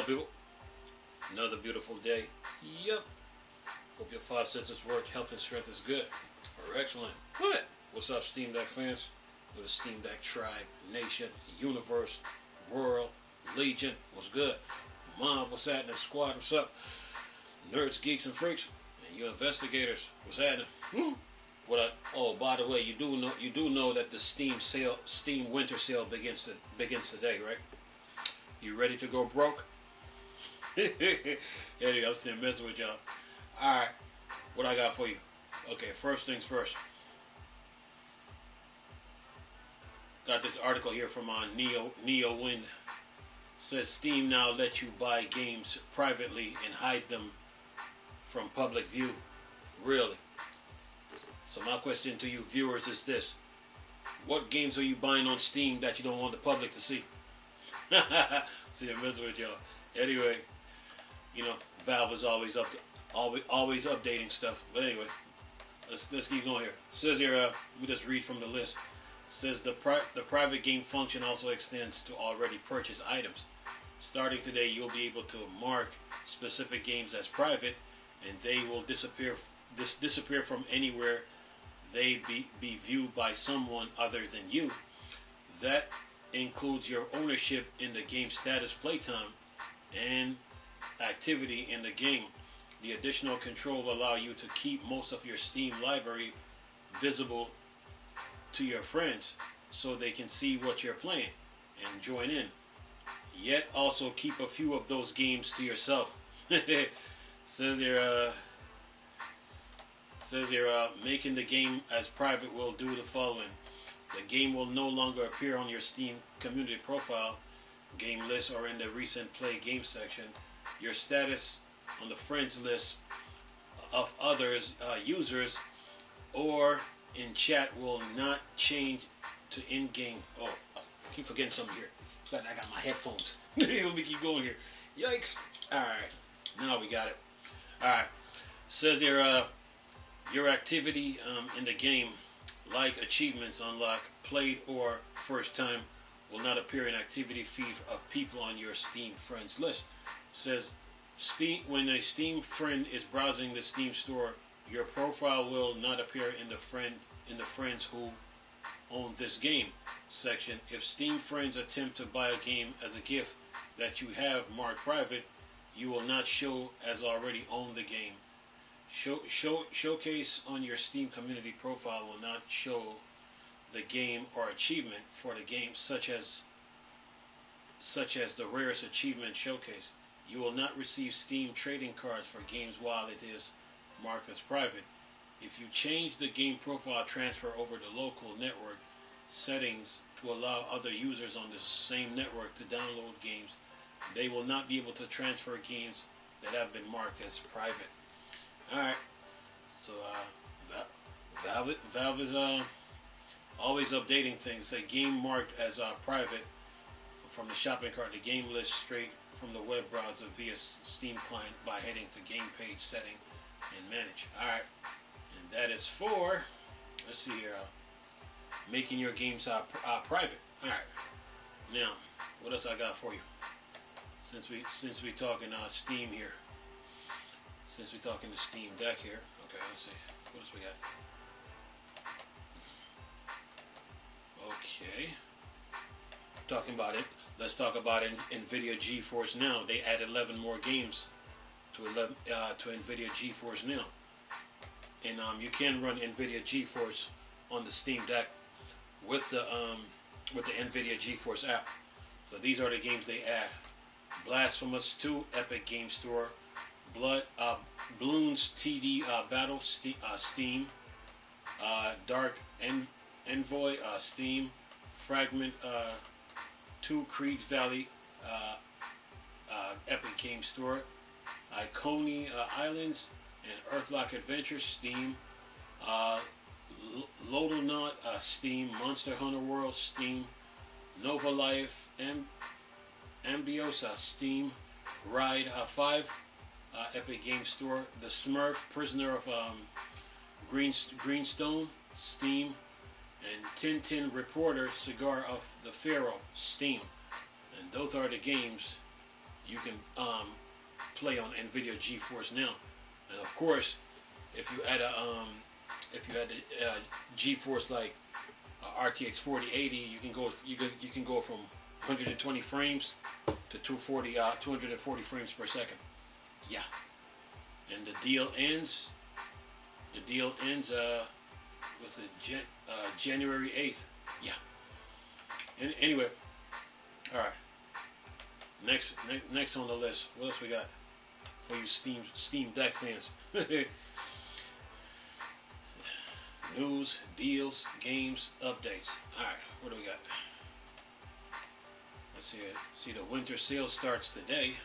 up, people? Another beautiful day. Yep. Hope your five senses work. Health and strength is good. Or excellent. What? What's up, Steam Deck fans? With the Steam Deck tribe, nation, universe, world, legion. What's good? Mom, what's happening? Squad, what's up? Nerds, geeks, and freaks. And you investigators, what's happening? Oh, by the way, you do know that the Steam winter sale begins today, right? You ready to go broke? Anyway, I'm still messing with y'all. Alright, what I got for you? Okay, first things first. Got this article here from NeoWind. Says Steam now lets you buy games privately and hide them from public view. Really? So my question to you viewers is this. What games are you buying on Steam that you don't want the public to see? See, I'm messing with y'all. Anyway, you know, Valve is always updating stuff. But anyway, let's keep going here. Says here, we just read from the list. Says the private game function also extends to already purchased items. Starting today, you'll be able to mark specific games as private, and they will disappear from anywhere they be viewed by someone other than you. That includes your ownership in the game status, playtime, and activity in the game. The additional control will allow you to keep most of your Steam library visible to your friends so they can see what you're playing and join in. Yet also keep a few of those games to yourself. Says here, making the game as private will do the following. The game will no longer appear on your Steam community profile, game list, or in the recent play game section. Your status on the friends list of others users or in chat will not change to in-game. Oh, I keep forgetting something here. But I got my headphones. Let me keep going here. Yikes. Alright. Now we got it. Alright. Says here, your activity in the game, like achievements unlocked, played, or first time, will not appear in activity feed of people on your Steam friends list. Says when a Steam friend is browsing the Steam store, your profile will not appear in the friends who own this game section. If Steam friends attempt to buy a game as a gift that you have marked private, you will not show as already own the game. Showcase on your Steam community profile will not show the game or achievement for the game, such as the rarest achievement showcase. You will not receive Steam trading cards for games while it is marked as private. If you change the game profile transfer over the local network settings to allow other users on the same network to download games, they will not be able to transfer games that have been marked as private. Alright, so Valve is always updating things. A game marked as private from the shopping cart, the game list straight from the web browser via Steam client by heading to game page setting and manage. Alright, and that is for, let's see here, making your games private. Alright, now, what else I got for you? Since we talking Steam here. Since we're talking the Steam Deck here. Okay, let's see. What else we got? Okay. Talking about it. Let's talk about NVIDIA GeForce Now. They added 11 more games to NVIDIA GeForce Now. And you can run NVIDIA GeForce on the Steam Deck with the NVIDIA GeForce app. So these are the games they add. Blasphemous 2, Epic Game Store. Bloons TD Battle, Steam. Dark Envoy, Steam. Fragment 2, Creed Valley, Epic Game Store. Iconi Islands and Earthlock Adventure, Steam. Lodonaut, Steam. Monster Hunter World, Steam. Nova Life, Ambiosa, Steam. Ride 5, Epic Game Store. The Smurf, Prisoner of Greenstone, Steam. And Tintin Reporter, Cigar of the Pharaoh, Steam. And those are the games you can play on NVIDIA GeForce Now. And of course, if you add the GeForce like RTX 4080, you can go from 120 frames to 240 frames per second. Yeah. And the deal ends. Was it January 8th? Yeah. Anyway, all right. Next on the list. What else we got for you Steam Deck fans? News, deals, games, updates. All right. What do we got? Let's see it. See, the winter sale starts today,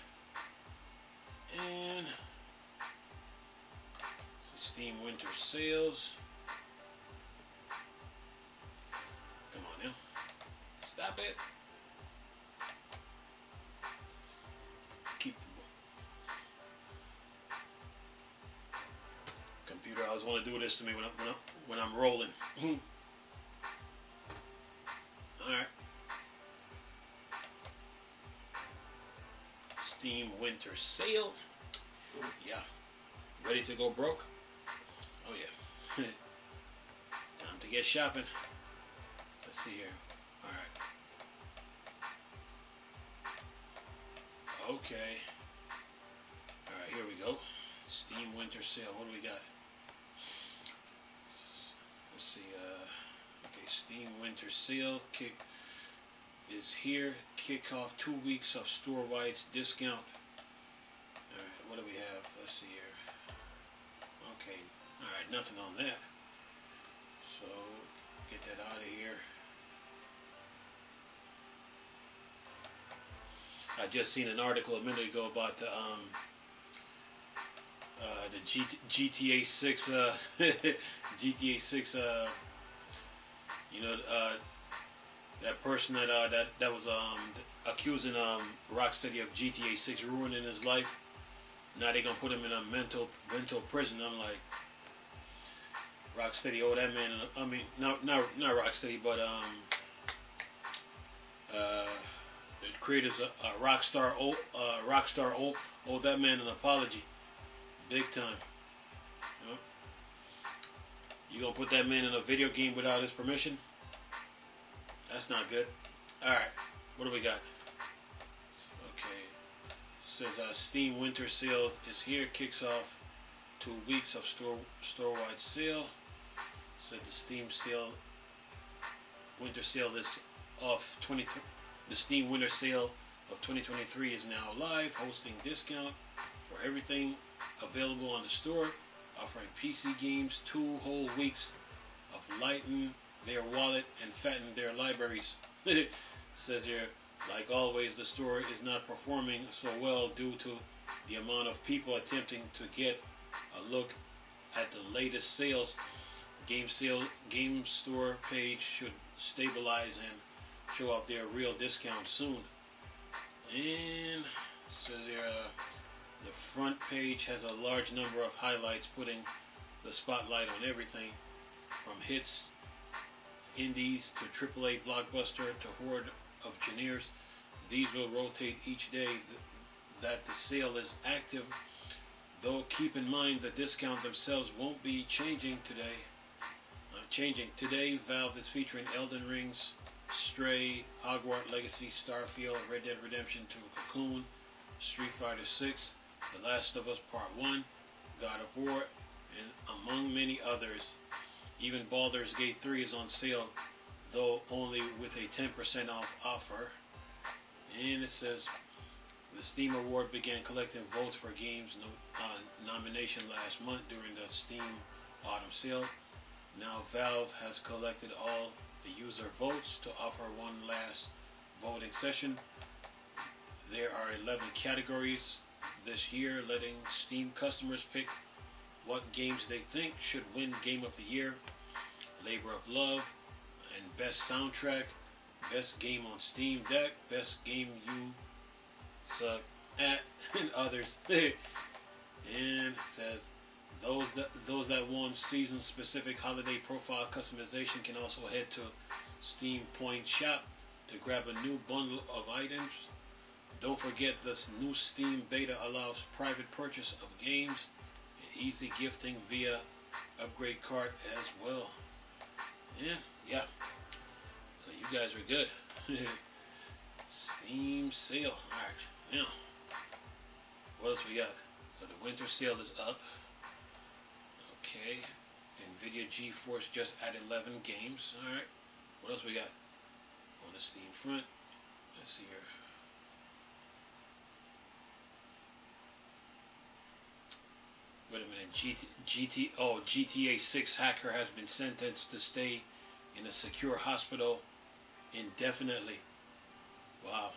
and Steam winter sales. Come on now. Stop it. Keep the computer. I always want to do this to me when I'm rolling. All right. Steam winter sale. Yeah. Ready to go broke? Oh yeah. Time to get shopping. Let's see here. All right. Okay. All right, here we go. Steam winter sale. What do we got? Let's see. Okay, Steam winter sale is here. Kick off 2 weeks of store-wide discount. All right, what do we have? Let's see here. Okay. All right, nothing on that. So get that out of here. I just seen an article a minute ago about the GTA 6 GTA 6 that person that was accusing Rocksteady of GTA 6 ruining his life. Now they're gonna put him in a mental prison. I'm like, Rocksteady owe that man. I mean, not Rocksteady, but the creators of Rockstar owe that man an apology, big time. You know? You gonna put that man in a video game without his permission? That's not good. All right, what do we got? Okay, it says Steam winter sale is here. Kicks off 2 weeks of store-wide sale. Said the Steam winter sale is off 23. The Steam winter sale of 2023 is now live, hosting discount for everything available on the store, offering PC games 2 whole weeks of lighten their wallet and fatten their libraries. Says here, like always, the store is not performing so well due to the amount of people attempting to get a look at the latest sales. Game store page should stabilize and show off their real discount soon. And it says here, the front page has a large number of highlights, putting the spotlight on everything from hits, indies to AAA blockbuster to horde of genres. These will rotate each day that the sale is active, though keep in mind the discount themselves won't be changing today. Today, Valve is featuring Elden Rings, Stray, Hogwarts Legacy, Starfield, Red Dead Redemption 2, Cocoon, Street Fighter 6, The Last of Us Part 1, God of War, and among many others. Even Baldur's Gate 3 is on sale, though only with a 10% off offer. And it says the Steam Award began collecting votes for games nomination last month during the Steam Autumn Sale. Now Valve has collected all the user votes to offer one last voting session. There are 11 categories this year, letting Steam customers pick what games they think should win Game of the Year, Labor of Love, and Best Soundtrack, Best Game on Steam Deck, Best Game You Suck At, and others. And it says those that want season-specific holiday profile customization can also head to Steam Point Shop to grab a new bundle of items. Don't forget this new Steam beta allows private purchase of games and easy gifting via upgrade cart as well. Yeah. So you guys are good. Steam sale. Alright, now, what else we got? So the winter sale is up. Okay. NVIDIA GeForce just added 11 games. Alright. What else we got? On the Steam front. Let's see here. Wait a minute. GTA 6 hacker has been sentenced to stay in a secure hospital indefinitely. Wow.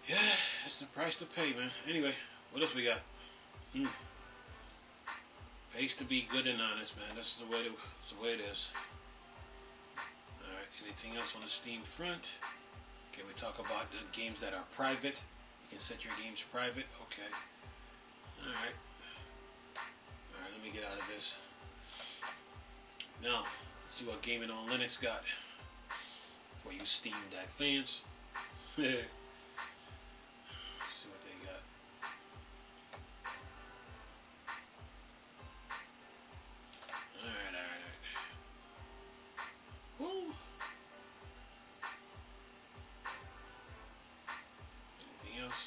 Yeah, that's the price to pay, man. Anyway, what else we got? Pays to be good and honest, man. That's the way it is. Alright, anything else on the Steam front? Okay, we talk about the games that are private. You can set your games private. Okay. Alright, let me get out of this. Now, let's see what Gaming on Linux got for you Steam Deck fans. Let's see what they got. Alright. Woo! Anything else?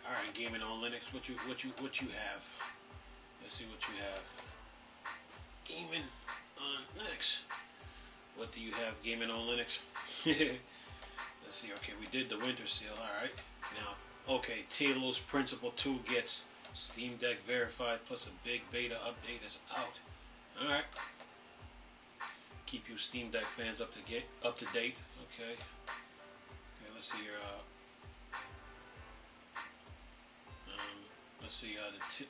Alright, Gaming on Linux, what you have? Let's see what you have. Gaming on Linux. What do you have gaming on Linux? Let's see. Okay, we did the winter sale. Alright. Now, okay, Talos Principle 2 gets Steam Deck verified plus a big beta update is out. Alright. Keep you Steam Deck fans up to date. Okay. Okay, let's see here. Let's see.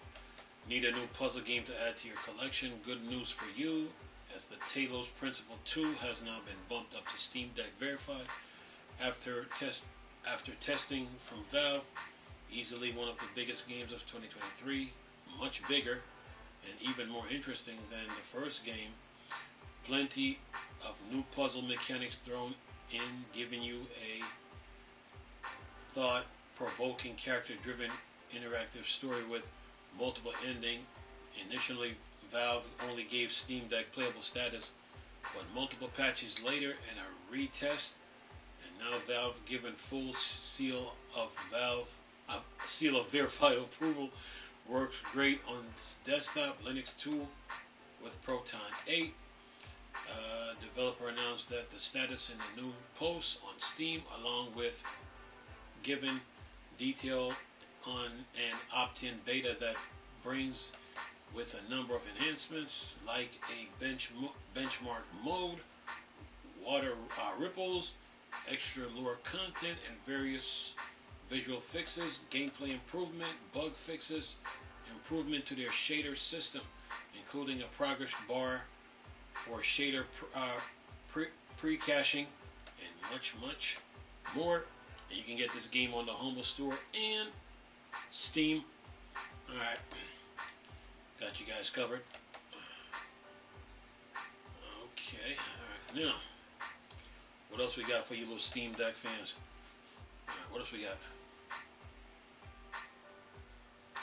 Need a new puzzle game to add to your collection? Good news for you, as the Talos Principle 2 has now been bumped up to Steam Deck verified after testing from Valve. Easily one of the biggest games of 2023, much bigger and even more interesting than the first game. Plenty of new puzzle mechanics thrown in, giving you a thought-provoking, character-driven interactive story with multiple ending. Initially, Valve only gave Steam Deck playable status, but multiple patches later and a retest, and now Valve given full seal of verified approval. Works great on desktop Linux tool with Proton 8. Developer announced that the status in the new post on Steam, along with giving detail on an opt-in beta that brings with a number of enhancements like a benchmark mode, water ripples, extra lore content, and various visual fixes, gameplay improvement, bug fixes, improvement to their shader system, including a progress bar for shader pre-caching, and much more. And you can get this game on the Humble Store and Steam. Alright, got you guys covered. Okay, alright, now, what else we got for you little Steam Deck fans? Alright, what else we got?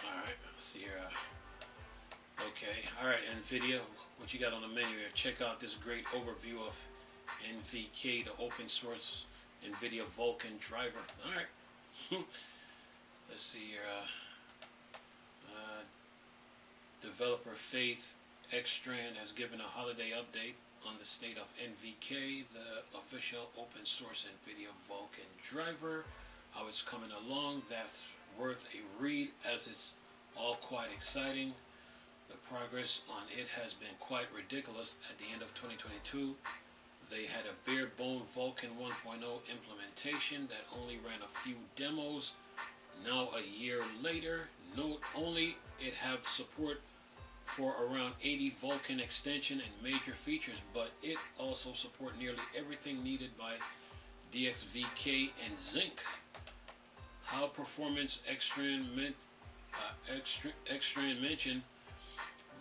Alright, let's see here. Okay, alright, NVIDIA, what you got on the menu here? Check out this great overview of NVK, the open source NVIDIA Vulkan driver. Alright. Let's see here. Developer Faith Xstrand has given a holiday update on the state of NVK, the official open source NVIDIA Vulkan driver, how it's coming along. That's worth a read, as it's all quite exciting. The progress on it has been quite ridiculous. At the end of 2022, they had a bare bone Vulkan 1.0 implementation that only ran a few demos. Now a year later, not only it have support for around 80 Vulkan extension and major features, but it also support nearly everything needed by DXVK and Zinc. How performance Xstrand mentioned,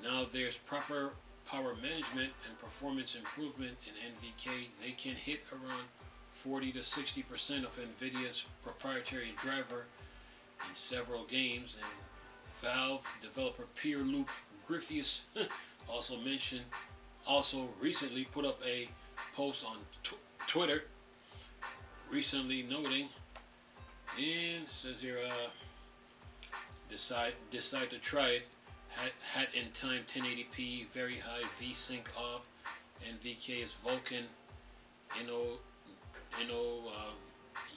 now there's proper power management and performance improvement in NVK, they can hit around 40 to 60% of NVIDIA's proprietary driver in several games. And Valve developer Pierre-Luc Griffius also recently put up a post on Twitter recently noting, and it says here, decide to try it. Hat in time 1080p, very high VSync off. NVK is Vulkan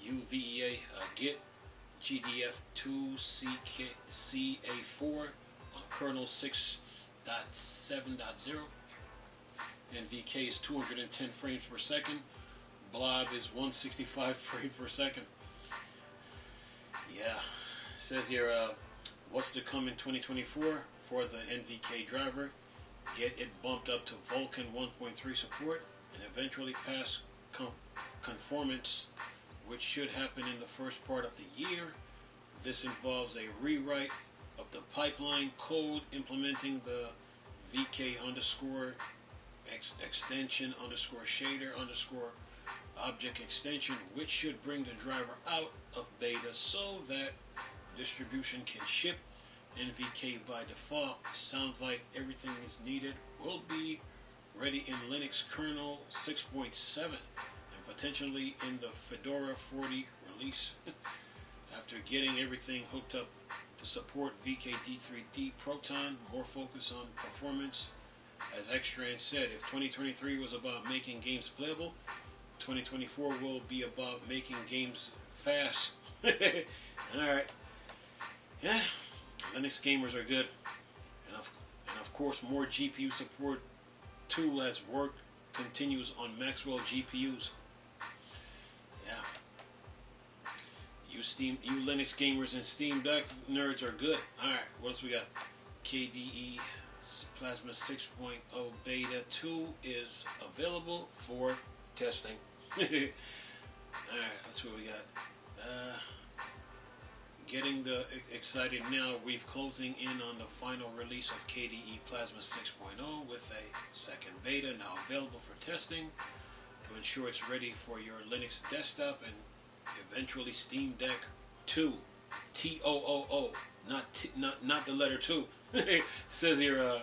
UVEA Git GDF2CA4 on kernel 6.7.0. NVK is 210 frames per second. Blob is 165 frames per second. Yeah, it says here, what's to come in 2024 for the NVK driver? Get it bumped up to Vulkan 1.3 support and eventually pass conformance, which should happen in the first part of the year. This involves a rewrite of the pipeline code implementing the VK underscore extension underscore shader underscore object extension, which should bring the driver out of beta so that distribution can ship. NVK by default sounds like everything is needed will be ready in Linux kernel 6.7 and potentially in the Fedora 40 release. After getting everything hooked up to support VKD3D Proton, more focus on performance. As Xtran said, if 2023 was about making games playable, 2024 will be about making games fast. Alright. Yeah, Linux gamers are good. And of course, more GPU support too as work continues on Maxwell GPUs. Yeah. You Linux gamers and Steam Deck nerds are good. Alright, what else we got? KDE Plasma 6.0 Beta 2 is available for testing. Alright, that's what we got. Getting excited now. We're closing in on the final release of KDE Plasma 6.0 with a second beta now available for testing to ensure it's ready for your Linux desktop and eventually Steam Deck 2. T-O-O-O, not the letter 2. It says here,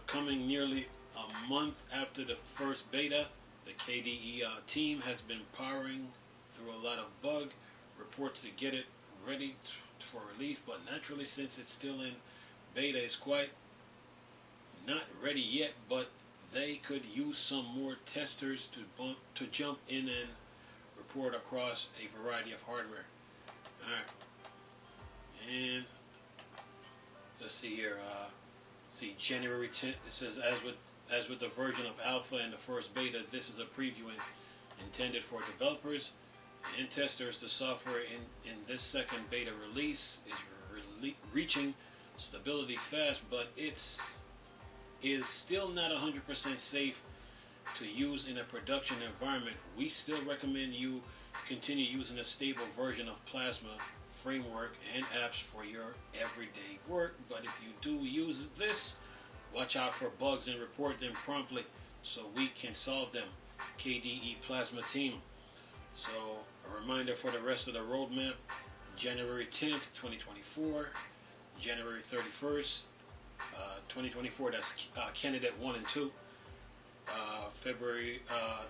coming nearly a month after the first beta, the KDE team has been powering through a lot of bug reports to get it ready for release, but naturally, since it's still in beta, it's quite not ready yet, but they could use some more testers to jump in and report across a variety of hardware. Alright, and let's see here, see January 10th, it says as with the version of alpha and the first beta, this is a preview intended for developers and testers. The software in this second beta release is reaching stability fast, but is still not 100% safe to use in a production environment. We still recommend you continue using a stable version of Plasma framework and apps for your everyday work, but if you do use this, watch out for bugs and report them promptly so we can solve them. KDE Plasma team. So a reminder for the rest of the roadmap: January 10th, 2024, January 31st, 2024, that's candidate 1 and 2, February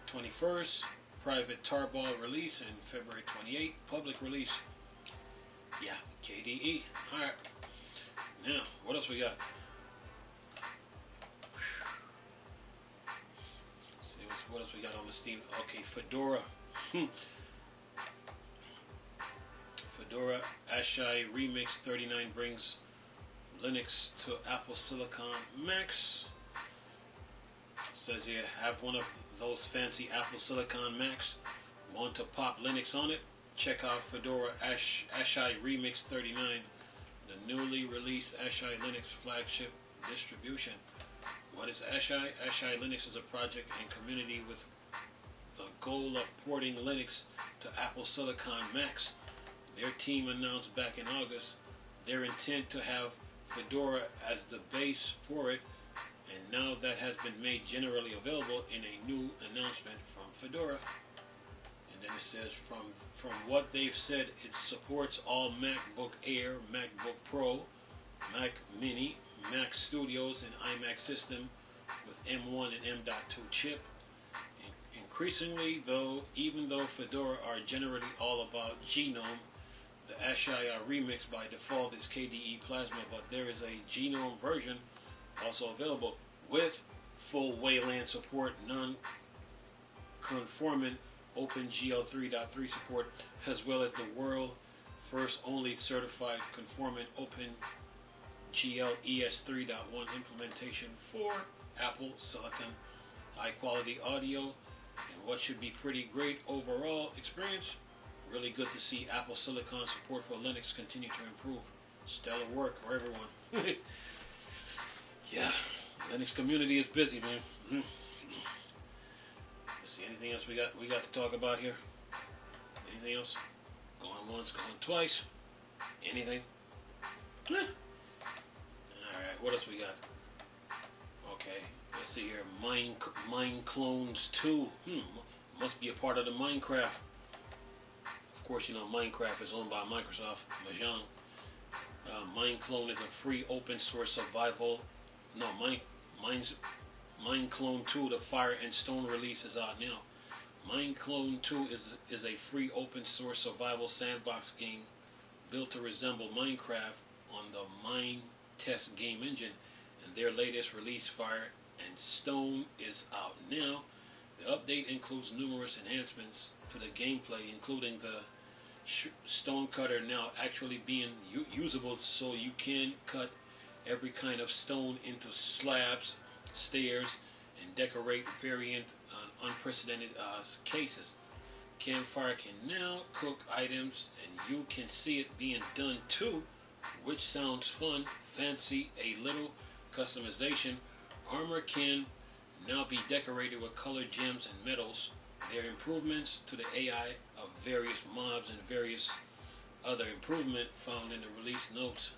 21st, private tarball release, and February 28th, public release. Yeah, KDE. Alright, now what else we got? See what else we got on the Steam. Okay, Fedora. Fedora Ashai Remix 39 brings Linux to Apple Silicon Macs. Says here, have one of those fancy Apple Silicon Macs, want to pop Linux on it? Check out Fedora Ashai Remix 39, the newly released Ashai Linux flagship distribution. What is Ashai? Ashai Linux is a project and community with the goal of porting Linux to Apple Silicon Macs. Their team announced back in August their intent to have Fedora as the base for it, and now that has been made generally available in a new announcement from Fedora. And then it says from what they've said, it supports all MacBook Air, MacBook Pro, Mac Mini, Mac Studios, and iMac system with M1 and M.2 chip. Increasingly, though, even though Fedora are generally all about Genome, the Ashaya Remix by default is KDE Plasma, but there is a Genome version also available with full Wayland support, non-conformant OpenGL 3.3 support, as well as the world first only certified conformant OpenGL ES 3.1 implementation for Apple Silicon. High quality audio and what should be pretty great overall experience. Really good to see Apple Silicon support for Linux continue to improve. Stellar work for everyone. Yeah, Linux community is busy, man. Let's see, anything else we got to talk about here? Anything else? Going once, going twice. Anything? Alright, what else we got? Okay, let's see here. Mineclones 2. Must be a part of the Minecraft. Of course, you know Minecraft is owned by Microsoft, Mojang. Mineclone is a free open source survival. No, Mineclone 2, the Fire and Stone release is out now. Mineclone 2 is a free open source survival sandbox game built to resemble Minecraft on the Minetest game engine, and their latest release, Fire and Stone, is out now. The update includes numerous enhancements to the gameplay, including the stone cutter now actually being usable, so you can cut every kind of stone into slabs, stairs, and decorate variant unprecedented cases. Campfire can now cook items, and you can see it being done too, which sounds fun. Fancy a little customization. Armor can now be decorated with colored gems and metals. There are improvements to the AI of various mobs and various other improvement found in the release notes.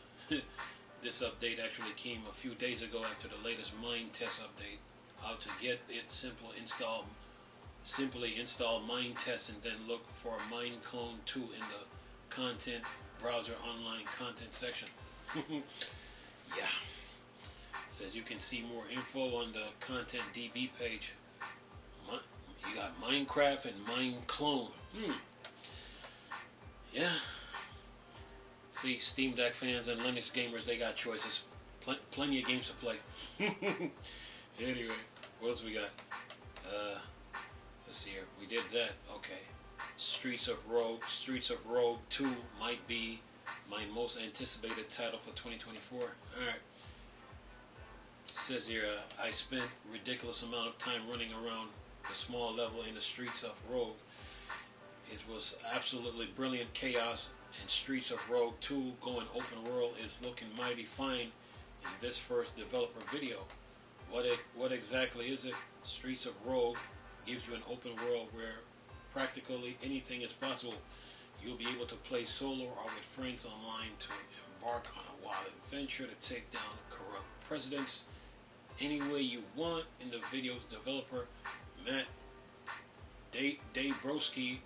This update actually came a few days ago after the latest Minetest update. How to get it: simply install Minetest and then look for Mineclone 2 in the content browser online content section. Yeah. It says you can see more info on the content DB page. You got Minecraft and Mineclone. Yeah. See, Steam Deck fans and Linux gamers, they got choices. Plenty of games to play. Anyway, what else we got? Let's see here. We did that. Okay. Streets of Rogue 2 might be my most anticipated title for 2024. Alright. Says here, I spent ridiculous amount of time running around the small level in the Streets of Rogue. It was absolutely brilliant chaos, and Streets of Rogue 2 going open world is looking mighty fine in this first developer video. What exactly is it? Streets of Rogue gives you an open world where practically anything is possible. You'll be able to play solo or with friends online to embark on a wild adventure to take down corrupt presidents any way you want. In the video's developer, Matt Dabrowski,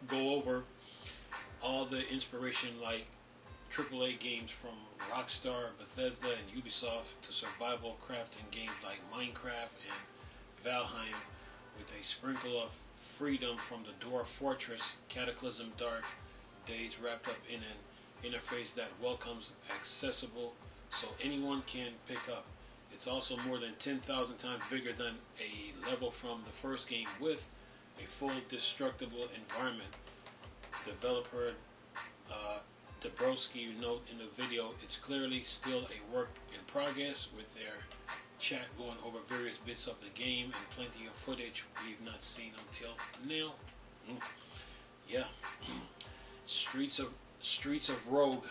go over all the inspiration like AAA games from Rockstar, Bethesda, and Ubisoft to survival crafting games like Minecraft and Valheim, with a sprinkle of freedom from the Dwarf Fortress, Cataclysm Dark Days wrapped up in an interface that welcomes accessible so anyone can pick up. It's also more than 10,000 times bigger than a level from the first game with a full destructible environment. Developer Dabrowski note in the video, it's clearly still a work in progress, with their chat going over various bits of the game and plenty of footage we've not seen until now. Yeah. Streets of Rogue.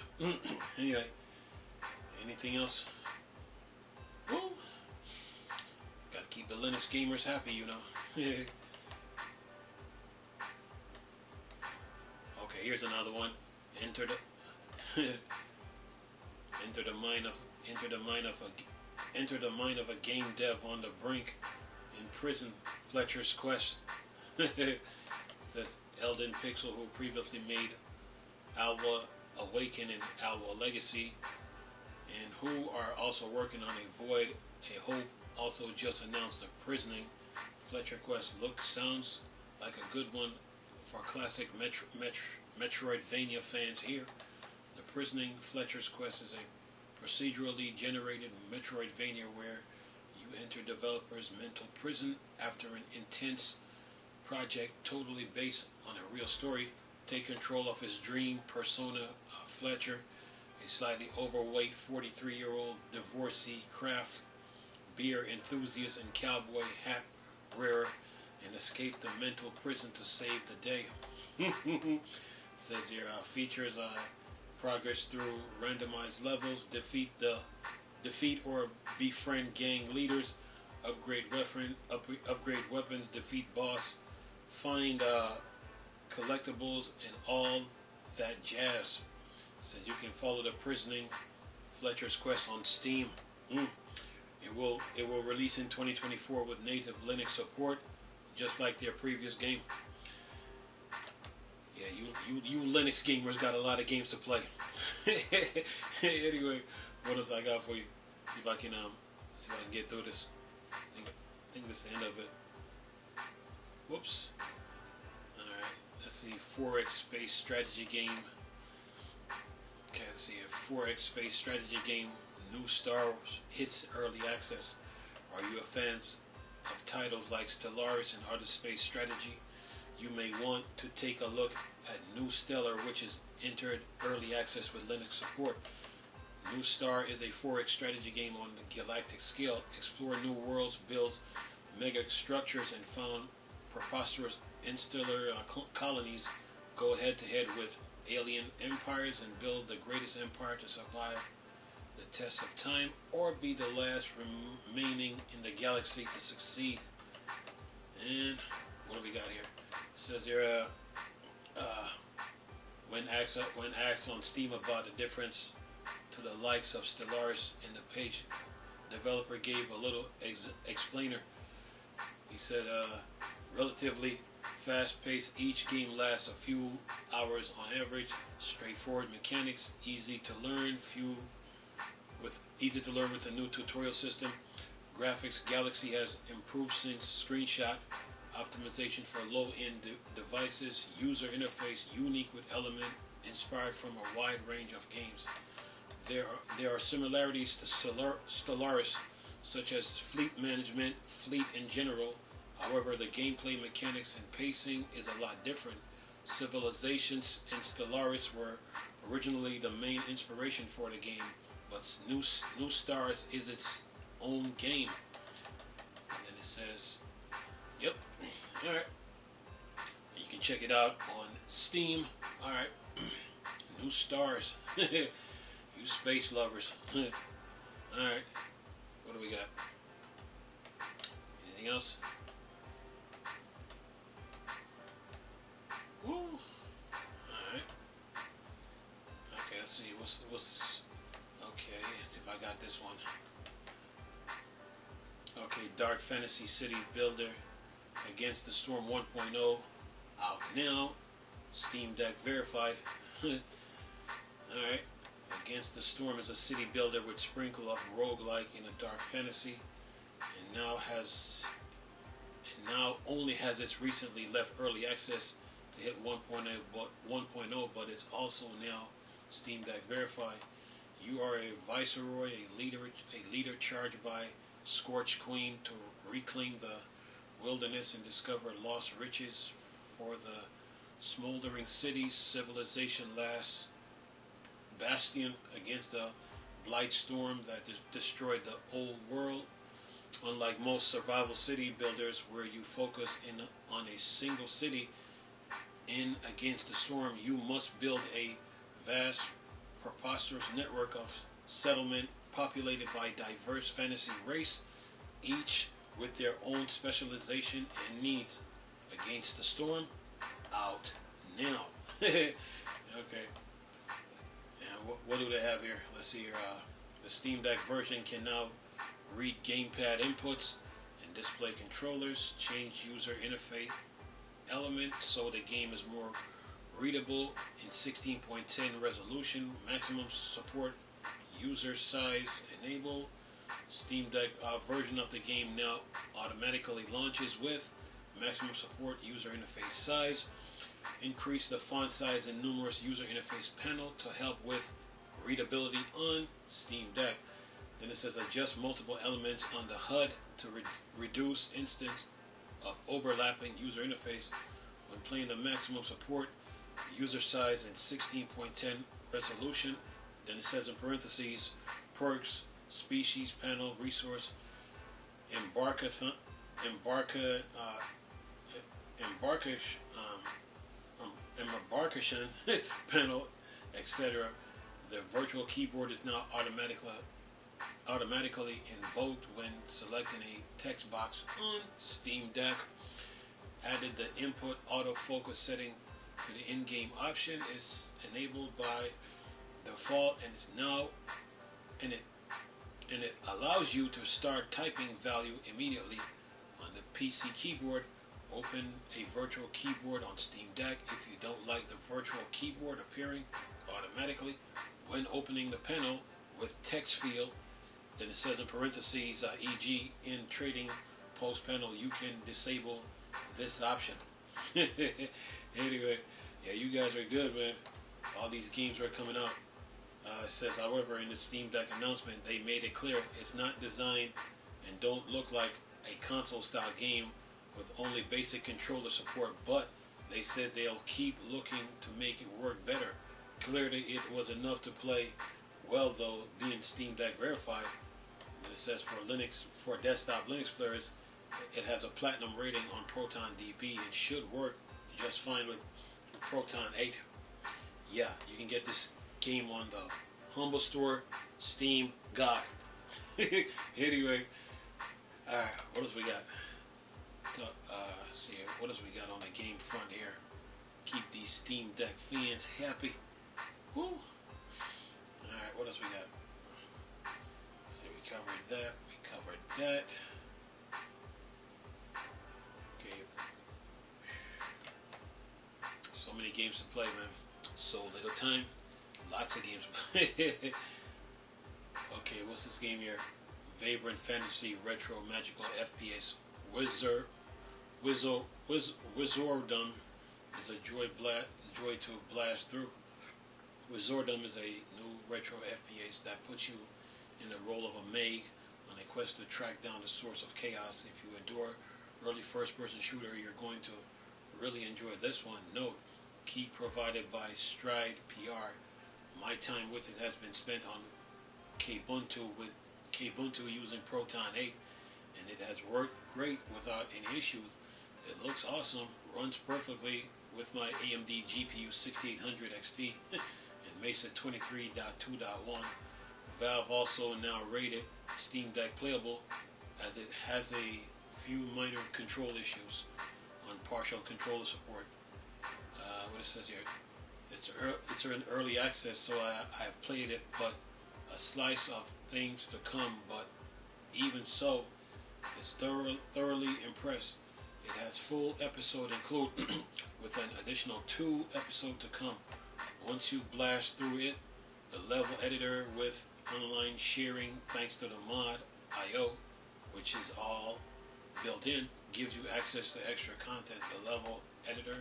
Anyway, anything else? Woo. Gotta keep the Linux gamers happy, you know. Okay, here's another one. Enter Enter the mind of a game dev on the brink in prison. Fletcher's Quest. Says Eldon Pixel, who previously made Alwa Awaken and Alwa Legacy, and who are also working on A Void, A Hope, also just announced The Prisoning. Fletcher Quest sounds like a good one for classic Metroidvania fans here. The Prisoning Fletcher's Quest is a procedurally generated Metroidvania where you enter developer's mental prison after an intense project totally based on a real story. Take control of his dream persona, Fletcher, a slightly overweight 43-year-old divorcee, craft beer enthusiast, and cowboy hat wearer, and escape the mental prison to save the day. Says here, features progress through randomized levels, defeat or befriend gang leaders, upgrade weapons, defeat boss, find collectibles, and all that jazz. Says you can follow The Prisoning Fletcher's Quest on Steam. It will release in 2024 with native Linux support, just like their previous game. Yeah, you Linux gamers got a lot of games to play. Anyway, what else I got for you? See if I can get through this. I think this is the end of it. Whoops. Alright, let's see. 4X Space Strategy Game. Okay, let's see. A 4X Space Strategy Game. New Star hits early access. Are you a fan of titles like Stellaris and other space strategy? You may want to take a look at New Stellar, which is entered early access with Linux support. New Star is a 4X strategy game on the galactic scale. Explore new worlds, build mega structures, and found preposterous insular colonies. Go head to head with alien empires and build the greatest empire to survive the test of time, or be the last remaining in the galaxy to succeed. And what do we got here? It says here, when asked on Steam about the difference to the likes of Stellaris in the page, developer gave a little explainer. He said, relatively fast-paced, each game lasts a few hours on average. Straightforward mechanics, easy to learn with the new tutorial system. Graphics, Galaxy has improved since screenshot optimization for low-end devices. User interface unique with element inspired from a wide range of games. There are similarities to Stellaris, such as fleet management, fleet in general. However, the gameplay mechanics and pacing is a lot different. Civilizations and Stellaris were originally the main inspiration for the game, but New Stars is its own game. And then it says, yep, alright. You can check it out on Steam. Alright. New Stars. You space lovers. Alright. What do we got? Anything else? Woo. Alright. Okay, let's see. What's okay, let's see if I got this one. Okay, Dark Fantasy City Builder Against the Storm 1.0 out now. Steam Deck verified. Alright. Against the Storm is a city builder with sprinkle of roguelike in a dark fantasy, and now only has its recently left early access to hit 1.0, but it's also now Steam Deck verified. You are a viceroy, a leader charged by Scorch Queen to reclaim the wilderness and discover lost riches for the smoldering city's civilization last bastion against the blight storm that destroyed the old world. Unlike most survival city builders where you focus in on a single city, in Against the Storm you must build a vast, preposterous network of settlement populated by diverse fantasy race, each with their own specialization and needs. Against the Storm, out now. Okay. And what do they have here? Let's see here. The Steam Deck version can now read gamepad inputs and display controllers, change user interface elements so the game is more readable in 16:10 resolution, maximum support, user size enable. Steam Deck version of the game now automatically launches with maximum support, user interface size. Increase the font size and numerous user interface panel to help with readability on Steam Deck. Then it says adjust multiple elements on the HUD to reduce instance of overlapping user interface when playing the maximum support, user size and 16:10 resolution. Then it says in parentheses, perks, species, panel, resource, embarcation panel, etc. The virtual keyboard is now automatically invoked when selecting a text box on Steam Deck. Added the input autofocus setting to the in-game option is enabled by default, and it's now and it allows you to start typing value immediately on the PC keyboard. Open a virtual keyboard on Steam Deck if you don't like the virtual keyboard appearing automatically when opening the panel with text field. Then it says in parentheses, e.g. in trading post panel, you can disable this option. Anyway, yeah, you guys are good, man. All these games are coming out. It says, however, in the Steam Deck announcement, they made it clear it's not designed and don't look like a console-style game with only basic controller support, but they said they'll keep looking to make it work better. Clearly, it was enough to play well, though, being Steam Deck verified. And it says for Linux, for desktop Linux players, it has a platinum rating on Proton DB. It should work just fine with Proton 8. Yeah, you can get this game on the Humble Store, Steam, GOG. Anyway, alright, what else we got? See, what else we got on the game front here? Keep these Steam Deck fans happy. Woo! Alright, what else we got? See, we covered that. We covered that. Okay. So many games to play, man. So little time. Lots of games to play. Okay, what's this game here? Vagrant Fantasy Retro Magical FPS Wizardom is a joy to blast through. Wizardom is a new retro FPS that puts you in the role of a mage on a quest to track down the source of chaos. If you adore early first-person shooter, you're going to really enjoy this one. Note, key provided by Stride PR. My time with it has been spent on Kubuntu using Proton 8, and it has worked great without any issues. It looks awesome, runs perfectly with my AMD GPU 6800 XT and Mesa 23.2.1. Valve also now rated Steam Deck playable as it has a few minor control issues on partial controller support. What it says here, it's in early access, so I've played it, but a slice of things to come. But even so, it's thoroughly impressed. It has full episode include with an additional 2 episodes to come. Once you blast through it, the level editor with online sharing thanks to the mod IO, which is all built in, gives you access to extra content. The level editor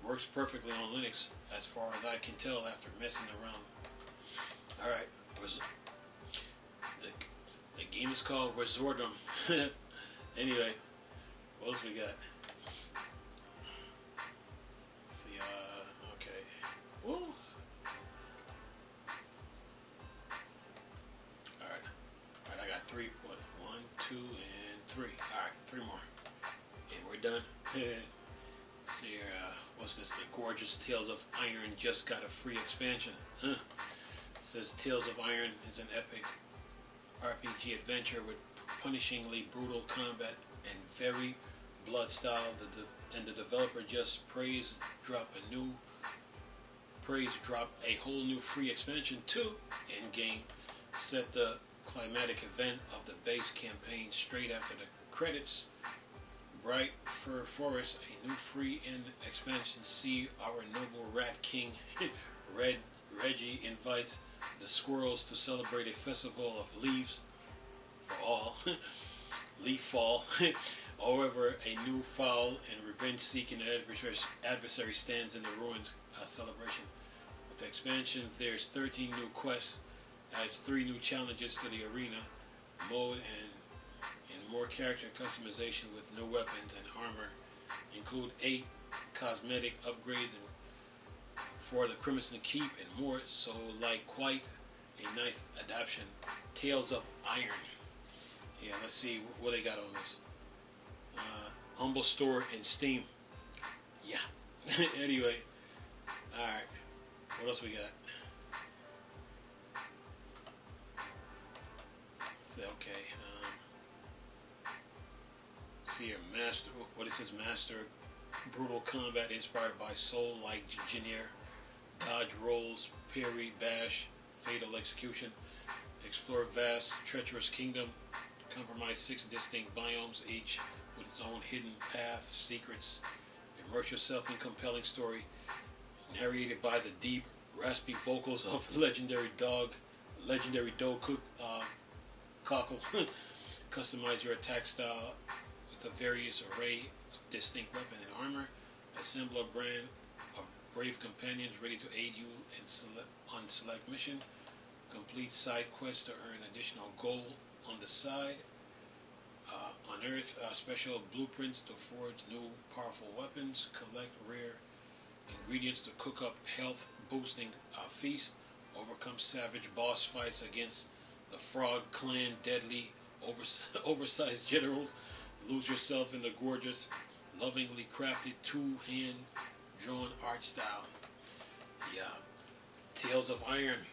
works perfectly on Linux as far as I can tell after messing around. Alright, the game is called Wizardom. Anyway, what else we got? Let's see, okay. Woo! Alright, I got 3. What? 1, 2, and 3. Alright, 3 more. And we're done. See here, what's this? The gorgeous Tales of Iron just got a free expansion. It says Tales of Iron is an epic RPG adventure with punishingly brutal combat and very blood style. The developer just dropped a new Praise dropped a whole new free expansion to Endgame, set the climatic event of the base campaign straight after the credits. Bright Fir Forest, a new free end expansion. See our noble Rat King, Reggie invites the squirrels to celebrate a festival of leaves for all. Leaf fall. However, a new foul and revenge-seeking adversary stands in the ruins celebration. With the expansion, there's 13 new quests, adds 3 new challenges to the arena mode, and more character customization with new weapons and armor. Include 8 cosmetic upgrades for the Crimson Keep and more. So, like, quite a nice adaptation. Tales of Iron. Yeah, let's see what they got on this. Humble Store and Steam. Yeah. Anyway. Alright. What else we got? Okay. See here. Master. What is this? Master brutal combat inspired by Soul-like Engineer. Dodge rolls, parry, bash, fatal execution. Explore vast, treacherous kingdom. Comprise 6 distinct biomes, each with its own hidden paths, secrets. Immerse yourself in compelling story, narrated by the deep, raspy vocals of legendary Doe Cockle. Customize your attack style with a various array of distinct weapons and armor. Assemble a brand of brave companions ready to aid you on select mission. Complete side quests to earn additional gold on the side. Unearth special blueprints to forge new powerful weapons. Collect rare ingredients to cook up health boosting feast. Overcome savage boss fights against the Frog Clan deadly oversized generals. Lose yourself in the gorgeous, lovingly crafted 2-hand drawn art style. Yeah. Tales of Iron.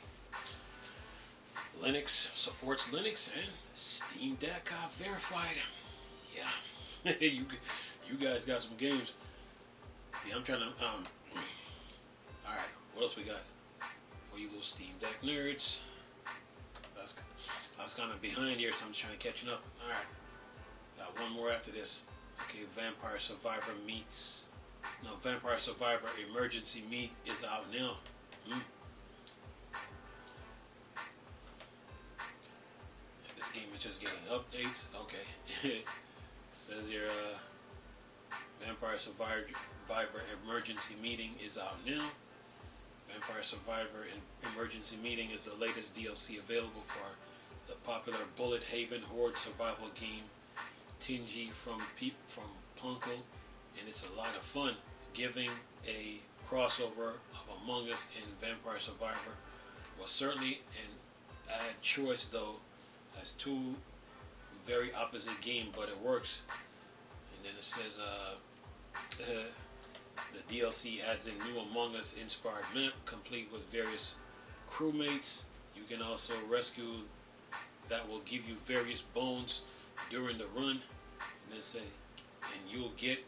Linux supports Linux and Steam Deck verified. Yeah. you guys got some games. See, I'm trying to alright, what else we got for you little Steam Deck nerds? I was kind of behind here, so I'm just trying to catch up. Alright. Got one more after this. Okay, Vampire Survivor Emergency Meet is out now. This game is just getting updates. Okay. Says here, Vampire Survivor Emergency Meeting is out now. Vampire Survivor Emergency Meeting is the latest DLC available for the popular Bullet Haven Horde survival game. Tingy from Punkle, and it's a lot of fun, giving a crossover of Among Us and Vampire Survivor. Well, certainly an add choice though, as 2 very opposite games, but it works. And then it says the DLC adds a new Among Us inspired map, complete with various crewmates. You can also rescue that will give you various bones during the run, and then say, and you'll get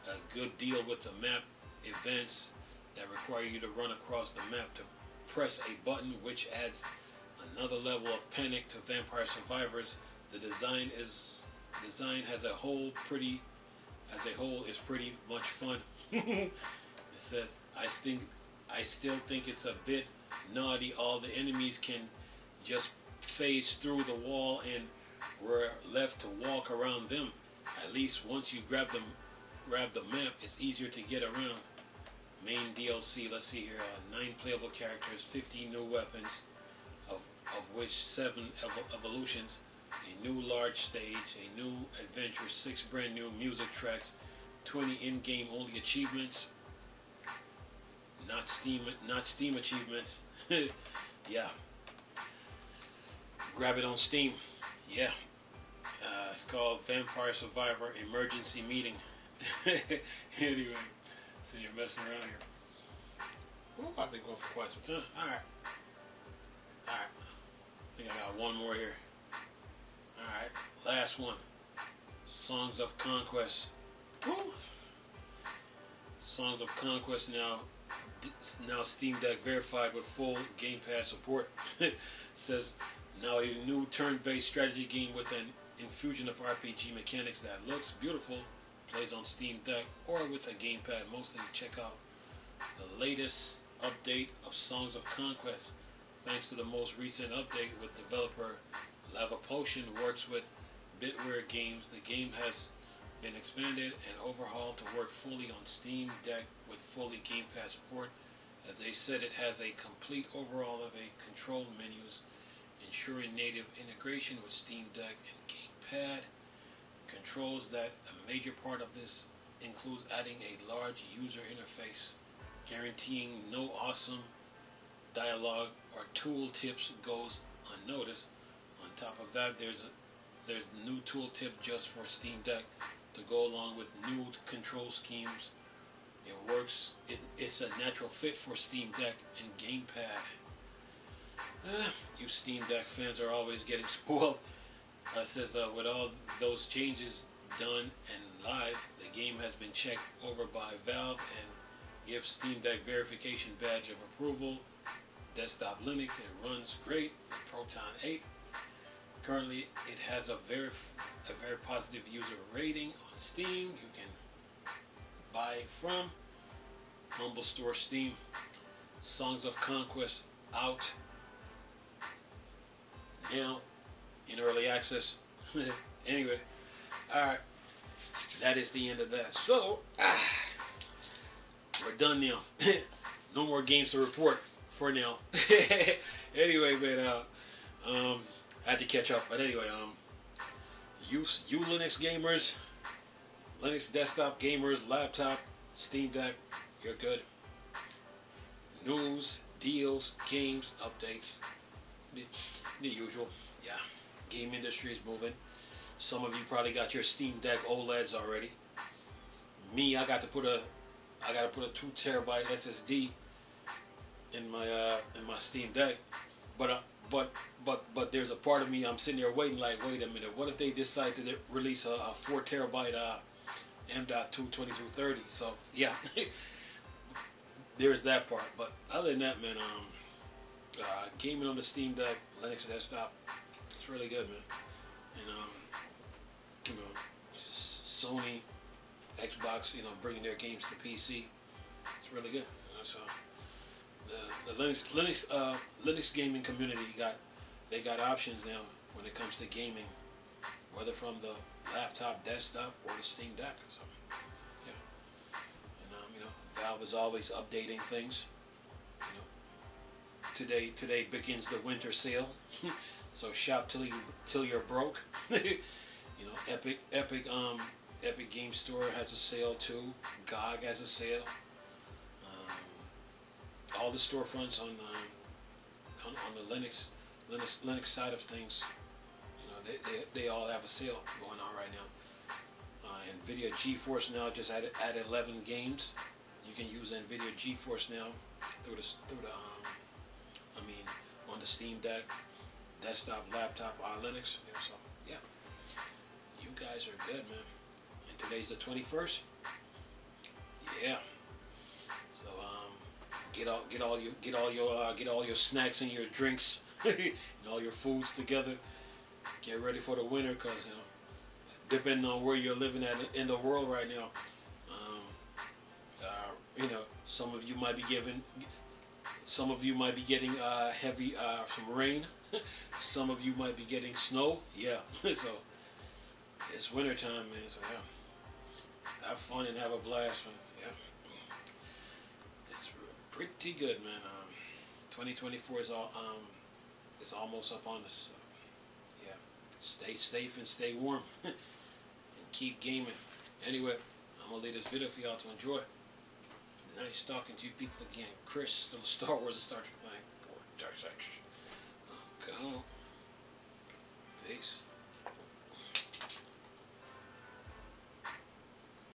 a good deal with the map events that require you to run across the map to press a button, which adds another level of panic to Vampire Survivors. The design as a whole is pretty much fun. It says, I still think it's a bit naughty. All the enemies can just phase through the wall and we're left to walk around them. At least once you grab the map, it's easier to get around. Main DLC, let's see here, 9 playable characters, 15 new weapons, of which 7 evolutions, a new large stage, a new adventure, 6 brand new music tracks, 20 in-game only achievements, not Steam achievements. Yeah. Grab it on Steam. Yeah. It's called Vampire Survivor Emergency Meeting. Anyway, so you're messing around here. Well, I've been going for quite some time. Alright. I think I got one more here. Alright. Last one. Songs of Conquest. Woo! Songs of Conquest now Now Steam Deck verified with full Game Pass support. Says now a new turn-based strategy game with an infusion of RPG mechanics that looks beautiful, plays on Steam Deck or with a gamepad. Mostly check out the latest update of Songs of Conquest. Thanks to the most recent update with developer Lava Potion works with Bitware Games, the game has been expanded and overhauled to work fully on Steam Deck with fully Game Pass support. As they said, it has a complete overhaul of a control menus, ensuring native integration with Steam Deck and Gamepad. Controls that a major part of this includes adding a large user interface, guaranteeing no awesome dialogue or tool tips goes unnoticed. On top of that, there's a new tooltip just for Steam Deck to go along with new control schemes. It works. It's a natural fit for Steam Deck and Gamepad. You Steam Deck fans are always getting spoiled. Says with all those changes done and live, the game has been checked over by Valve and gives Steam Deck verification badge of approval. Desktop Linux, it runs great with Proton 8. Currently, it has a very positive user rating on Steam. You can buy from Humble Store Steam. Songs of Conquest out now in early access. Anyway, alright, that is the end of that. So, we're done now. No more games to report for now. Anyway, man, I had to catch up. But anyway, you Linux gamers, Linux desktop gamers, laptop, Steam Deck, you're good. News, deals, games, updates, the usual. Yeah, game industry is moving. Some of you probably got your Steam Deck OLEDs already. Me, I got to put a 2 terabyte SSD in my Steam Deck, but there's a part of me, I'm sitting there waiting like, wait a minute, what if they decide to release a 4 terabyte M.2 2230? So yeah, there's that part. But other than that, man, gaming on the Steam Deck, Linux desktop, it's really good, man. And you know, Sony, Xbox, you know, bringing their games to PC, it's really good. So the Linux gaming community they got options now when it comes to gaming, whether from the laptop, desktop, or the Steam Deck. So yeah, and you know, Valve is always updating things. You know, today begins the winter sale, so shop till you're broke. You know, Epic Game Store has a sale too. GOG has a sale. All the storefronts on the Linux side of things, you know, they all have a sale going on right now. NVIDIA GeForce Now just added 11 games. You can use NVIDIA GeForce Now through the on the Steam Deck, desktop, laptop, Linux. Yeah, so yeah, you guys are good, man. And today's the 21st. Yeah. So get all your snacks and your drinks and all your foods together. Get ready for the winter, cause you know, depending on where you're living at in the world right now, you know, some of you might be getting heavy some rain. Some of you might be getting snow. Yeah, so it's winter time, man. So yeah, have fun and have a blast, man. Yeah. Pretty good, man. 2024 is it's almost up on us. So, yeah, stay safe and stay warm, and keep gaming. Anyway, I'm gonna leave this video for y'all to enjoy. Nice talking to you people again. Chris, still Star Wars and Star Trek fan. Dark Section. Okay. Peace.